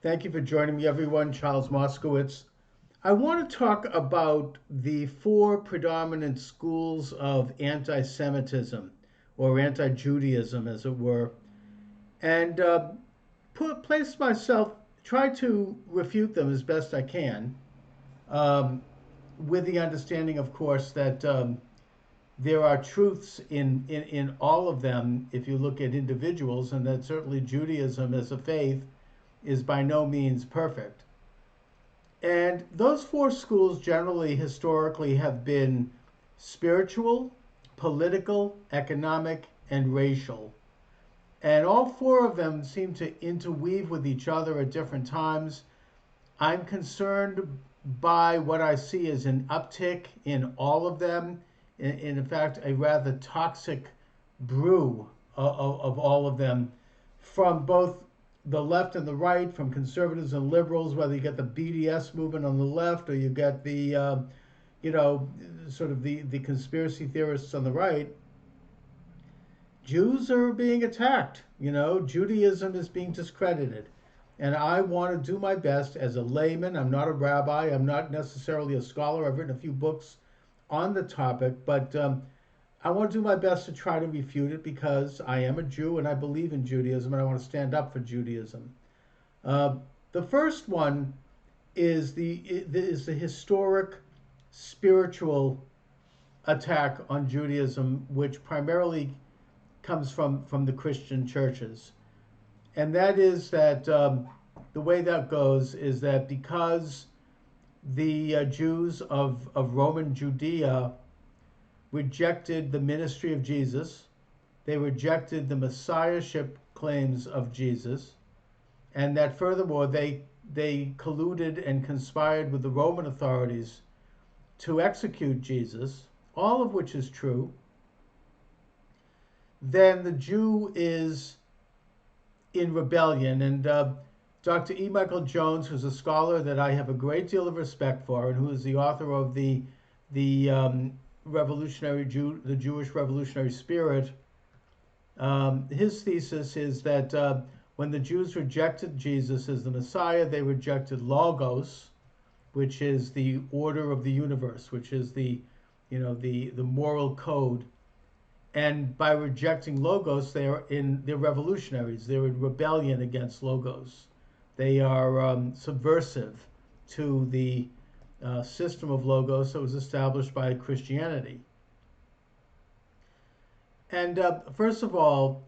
Thank you for joining me, everyone. Charles Moscowitz. I want to talk about the four predominant schools of anti Semitism or anti Judaism, as it were, and place myself, try to refute them as best I can, um, with the understanding, of course, that there are truths in all of them if you look at individuals, and that certainly Judaism as a faith is by no means perfect. And those four schools generally, historically, have been spiritual, political, economic, and racial. And all four of them seem to interweave with each other at different times. I'm concerned by what I see as an uptick in all of them. In fact, a rather toxic brew of all of them from both the left and the right, from conservatives and liberals, whether you get the BDS movement on the left or you get the, you know, sort of the conspiracy theorists on the right. Jews are being attacked. Judaism is being discredited. And I want to do my best as a layman. I'm not a rabbi. I'm not necessarily a scholar. I've written a few books on the topic, but I want to do my best to try to refute it because I am a Jew and I believe in Judaism and I want to stand up for Judaism. Uh, the first one is the historic spiritual attack on Judaism, which primarily comes from the Christian churches. And that is that the way that goes is that because the Jews of Roman Judea rejected the ministry of Jesus, they rejected the messiahship claims of Jesus, and that furthermore they colluded and conspired with the Roman authorities to execute Jesus, all of which is true. Then the Jew is in rebellion. And Dr. E. Michael Jones, who's a scholar that I have a great deal of respect for, and who is the author of the the Jewish revolutionary spirit, his thesis is that when the Jews rejected Jesus as the Messiah, they rejected Logos, which is the order of the universe, which is the moral code. And by rejecting Logos, they're revolutionaries. They're in rebellion against Logos. They are subversive to the system of Logos that was established by Christianity. And first of all,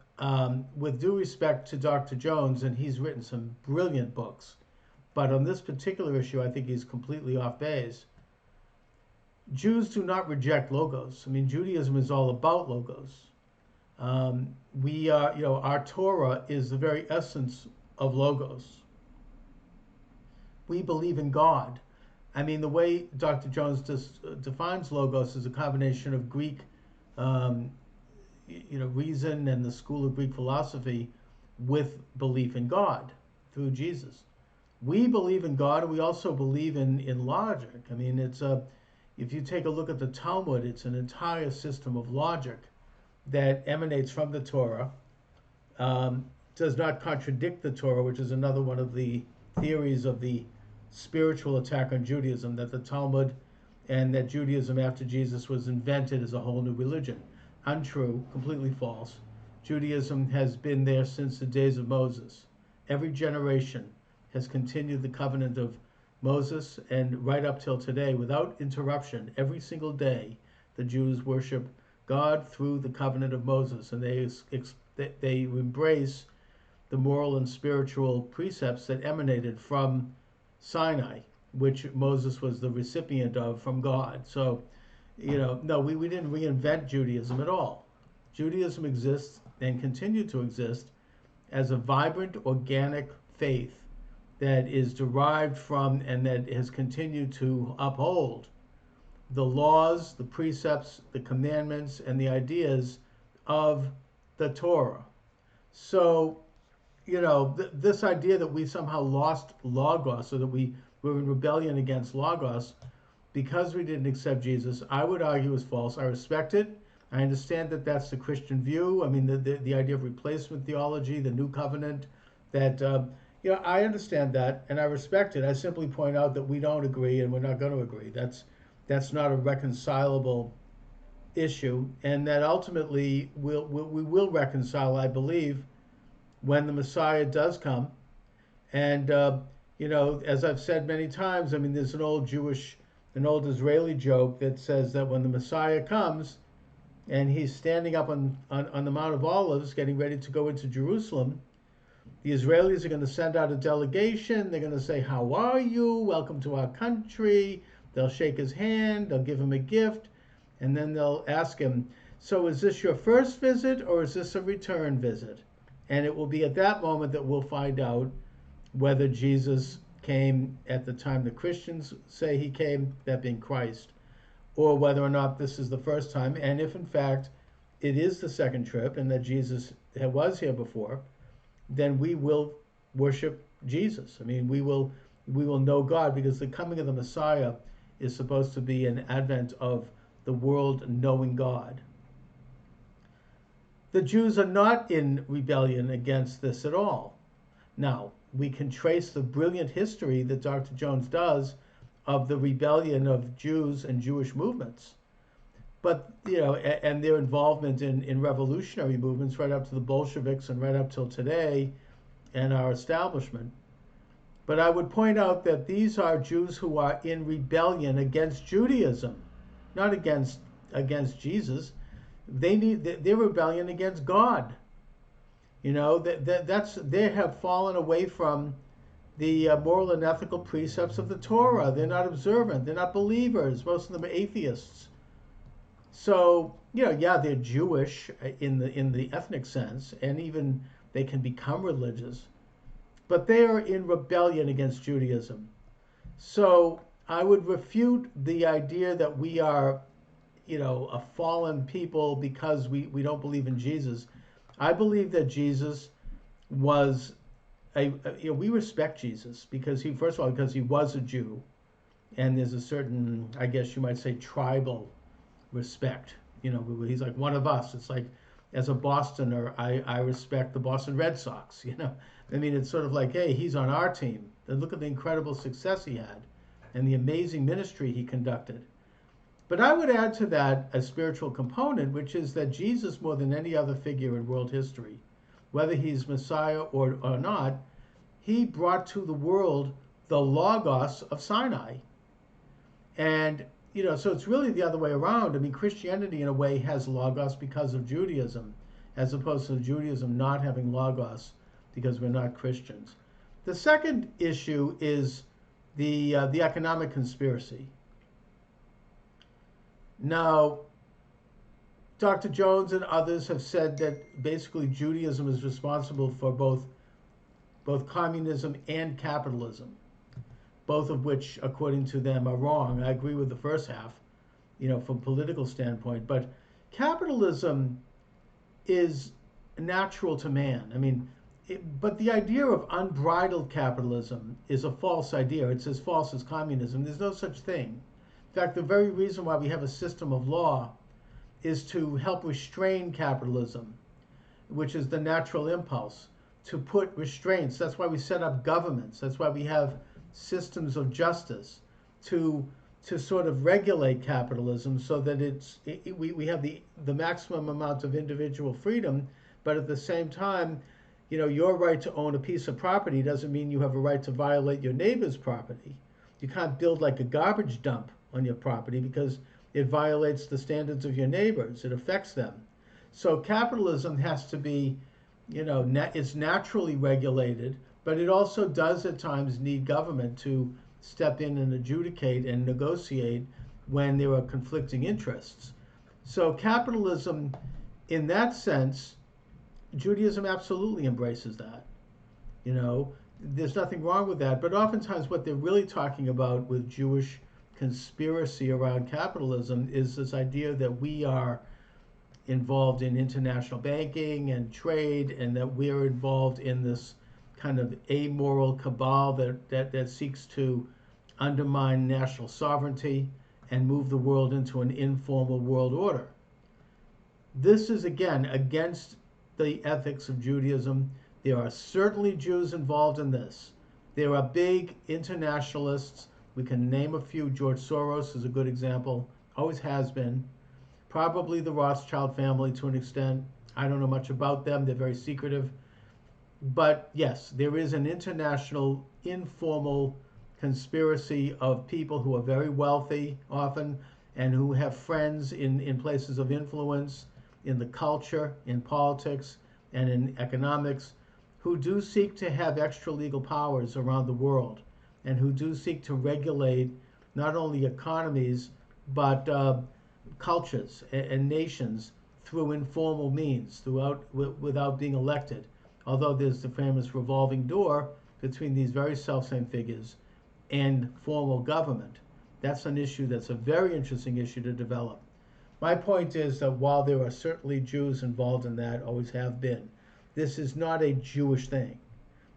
with due respect to Dr. Jones, and he's written some brilliant books, but on this particular issue, I think he's completely off base. Jews do not reject Logos. I mean, Judaism is all about Logos. We are, our Torah is the very essence of Logos. We believe in God. I mean, the way Dr. Jones defines Logos is a combination of Greek, reason and the school of Greek philosophy with belief in God through Jesus. We believe in God, and we also believe in logic. I mean, if you take a look at the Talmud, it's an entire system of logic that emanates from the Torah, does not contradict the Torah, which is another one of the theories of the spiritual attack on Judaism, that the Talmud and that Judaism after Jesus was invented as a whole new religion. Untrue, completely false. Judaism has been there since the days of Moses. Every generation has continued the covenant of Moses, and right up till today, without interruption, every single day, the Jews worship God through the covenant of Moses, and they embrace the moral and spiritual precepts that emanated from Sinai, which Moses was the recipient of from God. So, no, we didn't reinvent Judaism at all. Judaism exists and continued to exist as a vibrant, organic faith that is derived from and that has continued to uphold the laws, the precepts, the commandments, and the ideas of the Torah. So, this idea that we somehow lost Logos or that we were in rebellion against Logos because we didn't accept Jesus, I would argue is false. I respect it. I understand that that's the Christian view. I mean, the idea of replacement theology, the new covenant, that Yeah, I understand that, and I respect it. I simply point out that we don't agree, and we're not going to agree. That's not a reconcilable issue, and that ultimately we will reconcile, I believe, when the Messiah does come. And as I've said many times, I mean, there's an old Israeli joke that says that when the Messiah comes and he's standing up on the Mount of Olives, getting ready to go into Jerusalem, the Israelis are going to send out a delegation. They're going to say, "How are you? Welcome to our country." They'll shake his hand. They'll give him a gift, and then they'll ask him, "So is this your first visit or is this a return visit?" And it will be at that moment that we'll find out whether Jesus came at the time the Christians say he came, that being Christ, or whether or not this is the first time. And if in fact it is the second trip and that Jesus was here before, then we will worship Jesus. I mean, we will know God, because the coming of the Messiah is supposed to be an advent of the world knowing God. The Jews are not in rebellion against this at all. Now, we can trace the brilliant history that Dr. Jones does of the rebellion of Jews and Jewish movements. But, and their involvement in revolutionary movements right up to the Bolsheviks and right up till today and our establishment. But I would point out that these are Jews who are in rebellion against Judaism, not against Jesus. Their rebellion against God. They have fallen away from the moral and ethical precepts of the Torah. They're not observant. They're not believers. Most of them are atheists. So, they're Jewish in the ethnic sense, and even they can become religious, but they are in rebellion against Judaism. So I would refute the idea that we are, a fallen people because we don't believe in Jesus. I believe that Jesus was we respect Jesus because first of all, because he was a Jew, and there's a certain, I guess you might say, tribal respect. He's like one of us. It's like, as a Bostoner, I respect the Boston Red Sox. I mean, it's sort of like, hey, he's on our team. And look at the incredible success he had and the amazing ministry he conducted. But I would add to that a spiritual component, which is that Jesus, more than any other figure in world history, whether he's Messiah or not, he brought to the world the Logos of Sinai. And, so it's really the other way around. I mean, Christianity, in a way, has Logos because of Judaism, as opposed to Judaism not having Logos because we're not Christians. The second issue is the economic conspiracy. Now, Dr. Jones and others have said that basically Judaism is responsible for both communism and capitalism, both of which, according to them, are wrong. I agree with the first half, from a political standpoint. But capitalism is natural to man. I mean, but the idea of unbridled capitalism is a false idea. It's as false as communism. There's no such thing. In fact, the very reason why we have a system of law is to help restrain capitalism, which is the natural impulse, to put restraints. That's why we set up governments. That's why we have systems of justice to sort of regulate capitalism, so that we have the maximum amount of individual freedom, but at the same time, your right to own a piece of property doesn't mean you have a right to violate your neighbor's property. You can't build like a garbage dump on your property because it violates the standards of your neighbors. It affects them. So capitalism has to be, it's naturally regulated, but it also does at times need government to step in and adjudicate and negotiate when there are conflicting interests. So capitalism, in that sense, Judaism absolutely embraces that. There's nothing wrong with that. But oftentimes what they're really talking about with Jewish conspiracy around capitalism is this idea that we are involved in international banking and trade, and that we're involved in this kind of amoral cabal that seeks to undermine national sovereignty and move the world into an informal world order. This is, again, against the ethics of Judaism. There are certainly Jews involved in this. There are big internationalists. We can name a few. George Soros is a good example, always has been. Probably the Rothschild family to an extent. I don't know much about them. They're very secretive. But yes, there is an international, informal conspiracy of people who are very wealthy often and who have friends in places of influence in the culture, in politics, and in economics, who do seek to have extra legal powers around the world and who do seek to regulate not only economies but cultures and nations through informal means, without being elected. Although there's the famous revolving door between these very self-same figures and formal government. That's an issue that's a very interesting issue to develop. My point is that while there are certainly Jews involved in that, always have been, this is not a Jewish thing.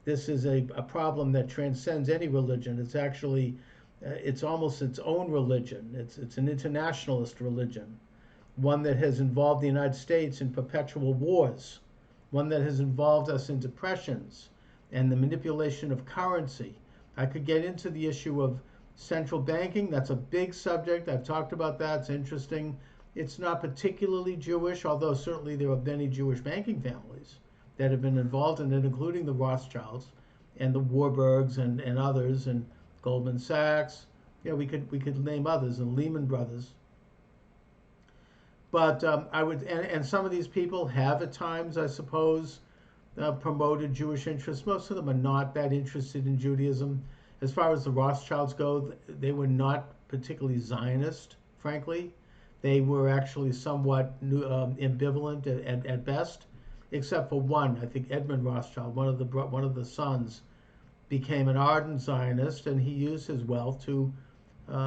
This is a problem that transcends any religion. It's actually, it's almost its own religion. It's an internationalist religion, one that has involved the United States in perpetual wars, one that has involved us in depressions and the manipulation of currency. I could get into the issue of central banking. That's a big subject. I've talked about that. It's interesting. It's not particularly Jewish, although certainly there are many Jewish banking families that have been involved in it, including the Rothschilds and the Warburgs and others, and Goldman Sachs. We could name others, and Lehman Brothers. But I would, and some of these people have at times, I suppose, promoted Jewish interests. Most of them are not that interested in Judaism. As far as the Rothschilds go, they were not particularly Zionist, frankly. They were actually somewhat ambivalent at best, except for one. I think Edmund Rothschild, one of the sons, became an ardent Zionist, and he used his wealth to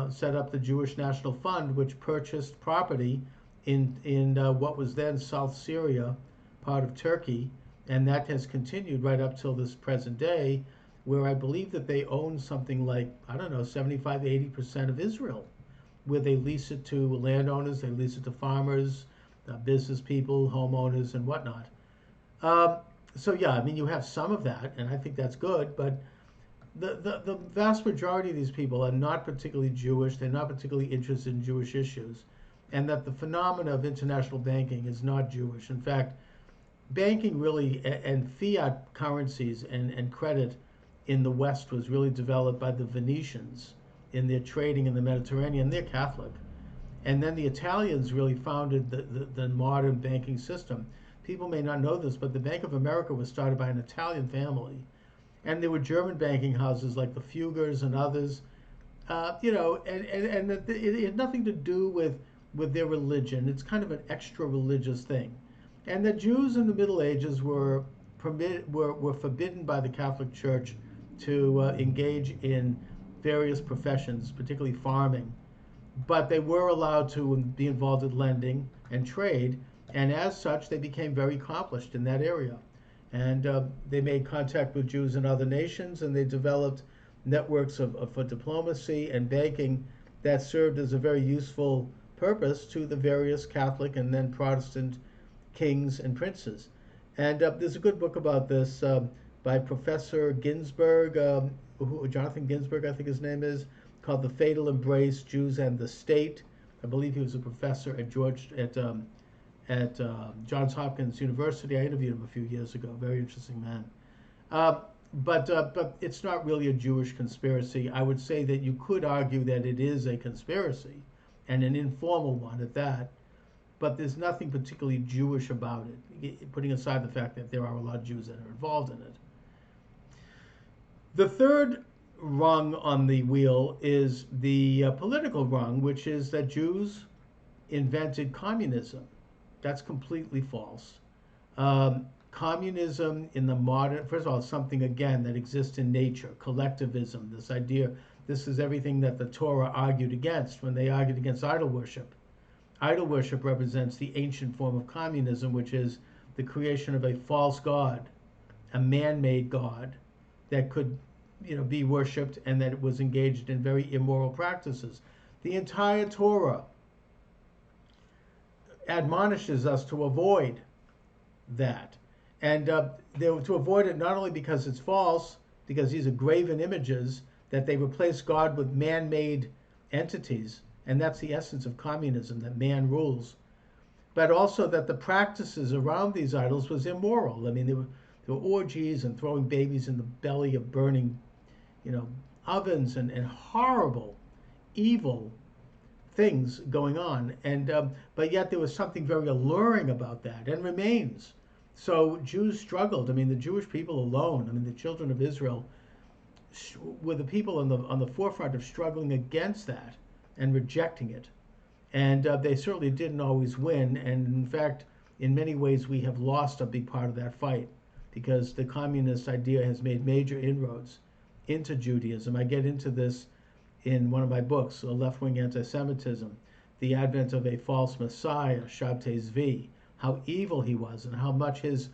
set up the Jewish National Fund, which purchased property in what was then South Syria, part of Turkey, and that has continued right up till this present day, where I believe that they own something like, I don't know, 75, 80% of Israel, where they lease it to landowners, they lease it to farmers, business people, homeowners, and whatnot. So yeah, I mean, you have some of that, and I think that's good, but the vast majority of these people are not particularly Jewish, they're not particularly interested in Jewish issues, and that the phenomena of international banking is not Jewish. In fact, banking really, and fiat currencies and credit in the West was really developed by the Venetians in their trading in the Mediterranean. They're Catholic. And then the Italians really founded the modern banking system. People may not know this, but the Bank of America was started by an Italian family. And there were German banking houses like the Fugers and others, and it had nothing to do with their religion. It's kind of an extra religious thing. And the Jews in the Middle Ages were forbidden by the Catholic Church to engage in various professions, particularly farming. But they were allowed to be involved in lending and trade, and as such, they became very accomplished in that area. And they made contact with Jews in other nations, and they developed networks for diplomacy and banking that served as a very useful purpose to the various Catholic and then Protestant kings and princes. And there's a good book about this by Professor Ginsburg, Jonathan Ginsburg, I think his name is, called "The Fatal Embrace: Jews and the State." I believe he was a professor at Johns Hopkins University. I interviewed him a few years ago. Very interesting man. But it's not really a Jewish conspiracy. I would say that you could argue that it is a conspiracy, and an informal one at that. But there's nothing particularly Jewish about it, putting aside the fact that there are a lot of Jews that are involved in it. The third rung on the wheel is the political rung, which is that Jews invented communism. That's completely false. Communism in the modern, first of all, it's something, again, that exists in nature, collectivism, this idea, this is everything that the Torah argued against when they argued against idol worship. Idol worship represents the ancient form of communism, which is the creation of a false god, a man-made god that could, be worshipped, and that it was engaged in very immoral practices. The entire Torah admonishes us to avoid that. And they were to avoid it not only because it's false, because these are graven images, that they replace God with man-made entities. And that's the essence of communism, that man rules. But also that the practices around these idols was immoral. I mean, there were orgies and throwing babies in the belly of burning, you know, ovens and horrible, evil things going on. And but yet there was something very alluring about that, and remains. So Jews struggled. I mean, the Jewish people alone. I mean, the children of Israel were the people on the forefront of struggling against that and rejecting it. And they certainly didn't always win. And in fact, in many ways, we have lost a big part of that fight because the communist idea has made major inroads into Judaism. I get into this in one of my books, Left-Wing Anti-Semitism, the advent of a false Messiah, Shabtai Zvi, how evil he was and how much his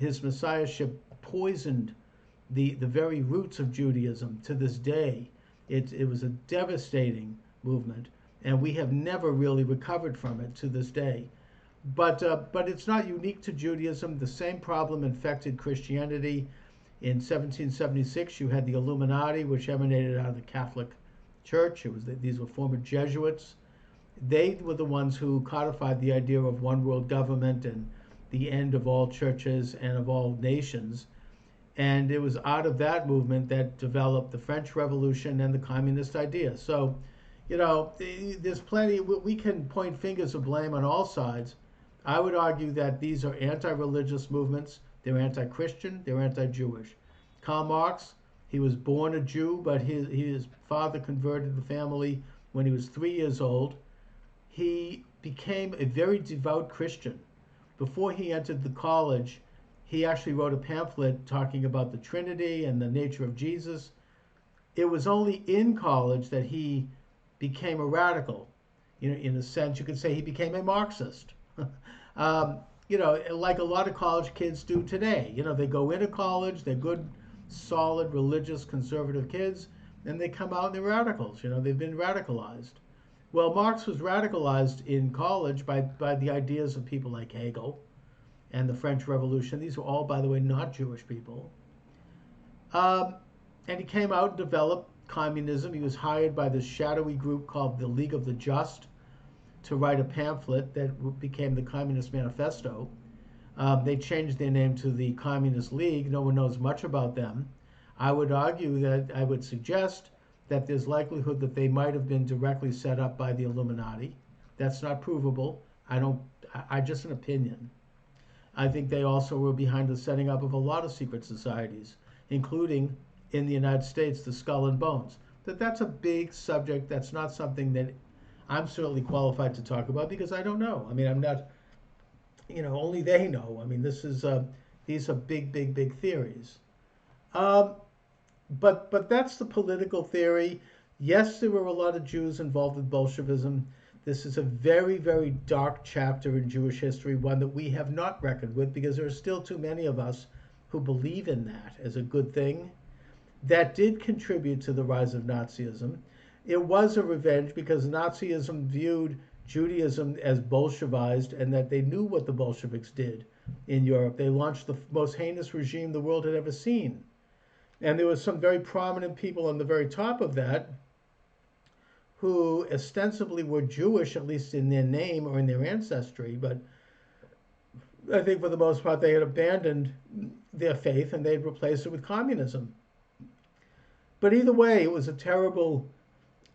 messiahship poisoned the very roots of Judaism to this day. It was a devastating movement, and we have never really recovered from it to this day. But it's not unique to Judaism. The same problem infected Christianity. In 1776, you had the Illuminati, which emanated out of the Catholic Church. These were former Jesuits. They were the ones who codified the idea of one world government and the end of all churches and of all nations. And it was out of that movement that developed the French Revolution and the communist idea. So, you know, there's plenty, we can point fingers of blame on all sides. I would argue that these are anti-religious movements. They're anti-Christian, they're anti-Jewish. Karl Marx, he was born a Jew, but his father converted the family when he was 3 years old. He became a very devout Christian. Before he entered the college, he actually wrote a pamphlet talking about the Trinity and the nature of Jesus. It was only in college that he became a radical. You know, in a sense, you could say he became a Marxist. You know, like a lot of college kids do today. You know, they go into college, they're good, solid, religious, conservative kids, and they come out and they're radicals. You know, they've been radicalized. Well, Marx was radicalized in college by the ideas of people like Hegel and the French Revolution. These were all, by the way, not Jewish people. And he came out and developed communism. He was hired by this shadowy group called the League of the Just to write a pamphlet that became the Communist Manifesto. They changed their name to the Communist League. No one knows much about them. I would argue that, I would suggest that there's likelihood that they might have been directly set up by the Illuminati. That's not provable. I just an opinion. I think they also were behind the setting up of a lot of secret societies, including in the United States, the Skull and Bones. That's a big subject. That's not something that I'm certainly qualified to talk about because I don't know. I mean, I'm not, you know, only they know. I mean, these are big, big, big theories. But that's the political theory. Yes, there were a lot of Jews involved with Bolshevism. This is a very, very dark chapter in Jewish history, one that we have not reckoned with because there are still too many of us who believe in that as a good thing. That did contribute to the rise of Nazism. It was a revenge because Nazism viewed Judaism as Bolshevized and that they knew what the Bolsheviks did in Europe. They launched the most heinous regime the world had ever seen. And there were some very prominent people on the very top of that who ostensibly were Jewish, at least in their name or in their ancestry, but I think for the most part they had abandoned their faith and they'd replaced it with communism. But either way, it was a terrible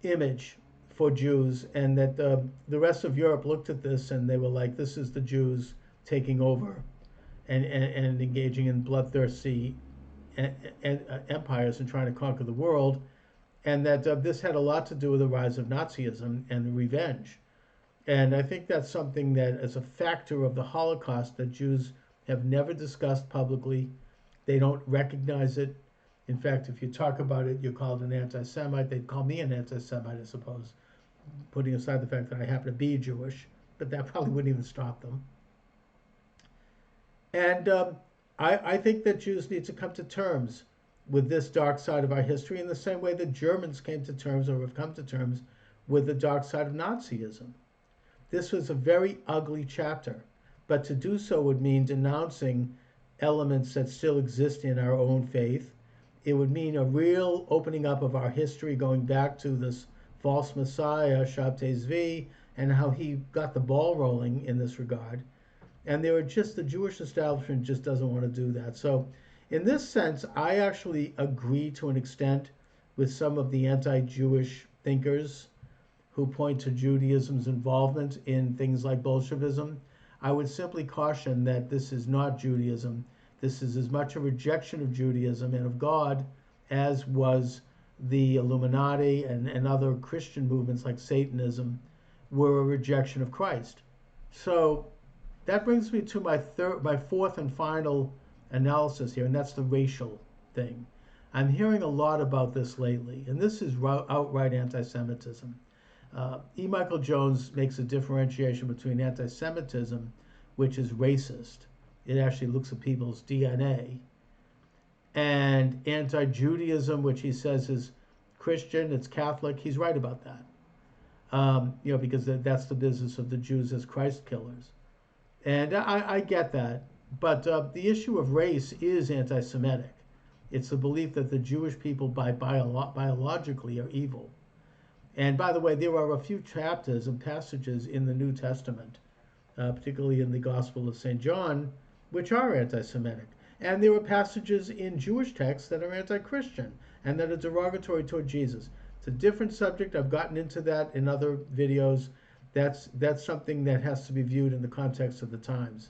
image for Jews, and that the rest of Europe looked at this and they were like, this is the Jews taking over and engaging in bloodthirsty empires and trying to conquer the world, and that this had a lot to do with the rise of Nazism and the revenge. And I think that's something that is a factor of the Holocaust that Jews have never discussed publicly. They don't recognize it. In fact, if you talk about it, you're called an anti-Semite. They'd call me an anti-Semite, I suppose, putting aside the fact that I happen to be Jewish, but that probably wouldn't even stop them. And I think that Jews need to come to terms with this dark side of our history in the same way that Germans came to terms or have come to terms with the dark side of Nazism. This was a very ugly chapter, but to do so would mean denouncing elements that still exist in our own faith. It would mean a real opening up of our history, going back to this false Messiah, Shabtai Zvi, and how he got the ball rolling in this regard. And the Jewish establishment just doesn't want to do that. So in this sense, I actually agree to an extent with some of the anti-Jewish thinkers who point to Judaism's involvement in things like Bolshevism. I would simply caution that this is not Judaism. This is as much a rejection of Judaism and of God as was the Illuminati and other Christian movements like Satanism were a rejection of Christ. So that brings me to my fourth and final analysis here, and that's the racial thing. I'm hearing a lot about this lately, and this is outright anti-Semitism. E. Michael Jones makes a differentiation between anti-Semitism, which is racist. It actually looks at people's DNA, and anti-Judaism, which he says is Christian, it's Catholic. He's right about that, because that's the business of the Jews as Christ killers. And I get that, but the issue of race is anti-Semitic. It's the belief that the Jewish people biologically are evil. And by the way, there are a few chapters and passages in the New Testament, particularly in the Gospel of St. John, which are anti-Semitic. And there are passages in Jewish texts that are anti-Christian and that are derogatory toward Jesus. It's a different subject. I've gotten into that in other videos. That's something that has to be viewed in the context of the times.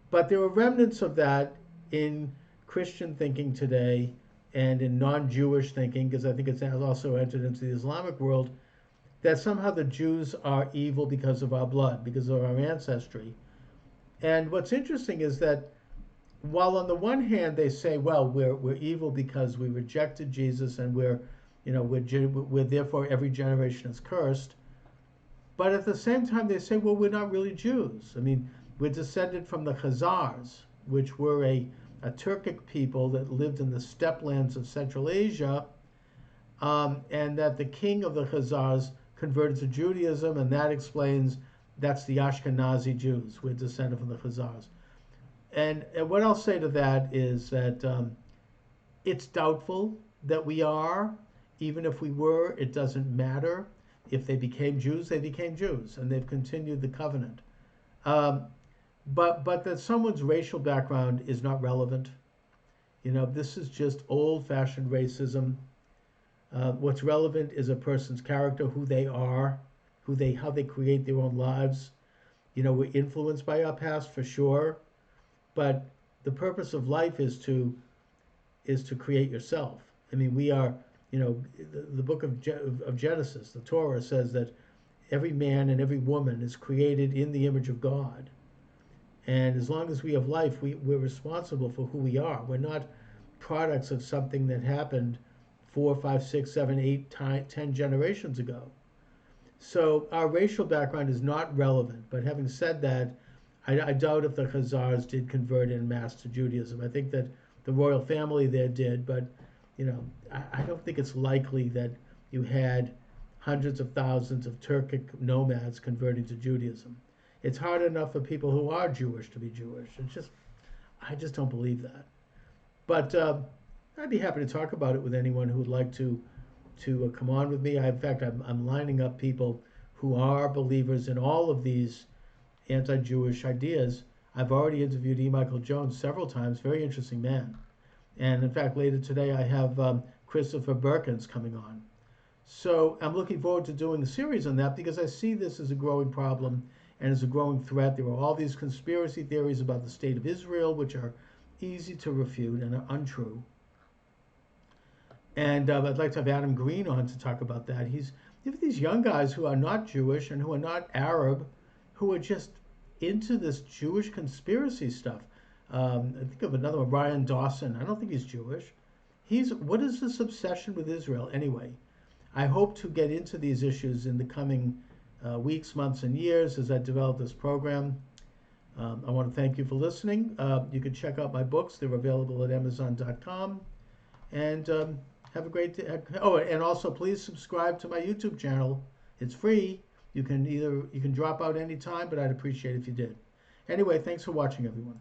But there are remnants of that in Christian thinking today and in non-Jewish thinking, because I think it has also entered into the Islamic world, that somehow the Jews are evil because of our blood, because of our ancestry. And what's interesting is that while on the one hand they say, well, we're evil because we rejected Jesus and we're therefore every generation is cursed, but at the same time they say, well, we're not really Jews. I mean, we're descended from the Khazars, which were a Turkic people that lived in the steppe lands of Central Asia, and that the king of the Khazars converted to Judaism, and that explains that's the Ashkenazi Jews. We're descended from the Khazars. And what I'll say to that is that it's doubtful that we are. Even if we were, it doesn't matter. If they became Jews, they became Jews, and they've continued the covenant. But that someone's racial background is not relevant. This is just old-fashioned racism. What's relevant is a person's character, who they are, how they create their own lives. We're influenced by our past for sure, but the purpose of life is to create yourself. I mean, we are, the book of Genesis, the Torah says that every man and every woman is created in the image of God. And as long as we have life, we're responsible for who we are. We're not products of something that happened 4, 5, 6, 7, 8, 10 generations ago. So our racial background is not relevant. But having said that, I doubt if the Khazars did convert en masse to Judaism. I think that the royal family there did, but I don't think it's likely that you had hundreds of thousands of Turkic nomads converting to Judaism. It's hard enough for people who are Jewish to be Jewish. I just don't believe that. But I'd be happy to talk about it with anyone who would like to come on with me. In fact, I'm lining up people who are believers in all of these anti-Jewish ideas. I've already interviewed E. Michael Jones several times. Very interesting man. And in fact, later today I have Christopher Birkins coming on. So I'm looking forward to doing a series on that because I see this as a growing problem and as a growing threat. There are all these conspiracy theories about the state of Israel, which are easy to refute and are untrue. And I'd like to have Adam Green on to talk about that. You have these young guys who are not Jewish and who are not Arab, who are just into this Jewish conspiracy stuff. I think of another one, Ryan Dawson. I don't think he's Jewish. What is this obsession with Israel anyway? I hope to get into these issues in the coming weeks, months, and years as I develop this program. I want to thank you for listening. You can check out my books. They're available at Amazon.com. And have a great day. Oh, and also please subscribe to my YouTube channel. It's free. You can drop out anytime, but I'd appreciate it if you did. Anyway, thanks for watching, everyone.